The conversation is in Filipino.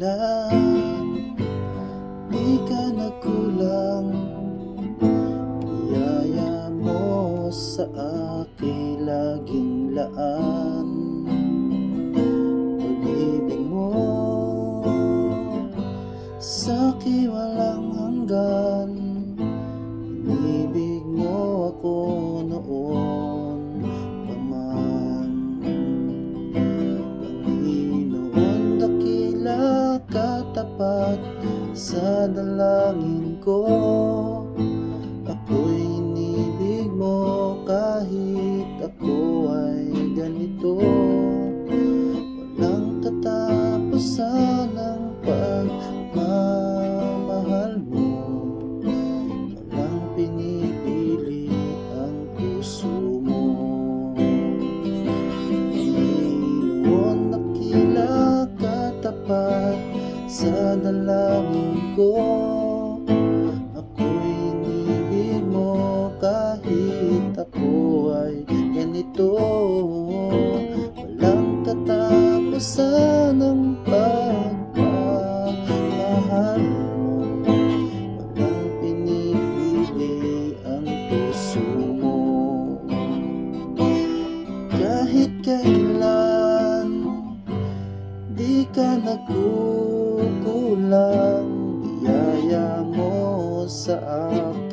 kailan di ka nagkulang. Biyaya mo sa akin laging laan. Pag-ibig mo sa'kin walang hanggan. Inibig mo ako noon pa man. Panginoon, dakila katapat sa dalangin ko. Ako'y inibig mo kahit ako ay ganito. Walang katapusan ang pagmamahal mo. Walang pinipili ang puso mo. Panginoon, dakila katapat sa dalangin ko. Ako'y inibig mo kahit ako ay ganito. Walang katapusan ang pagmamahal mo. Walang pinipili ang puso mo. Kahit kailan di ka nagkukulang. Biyaya mo sa akin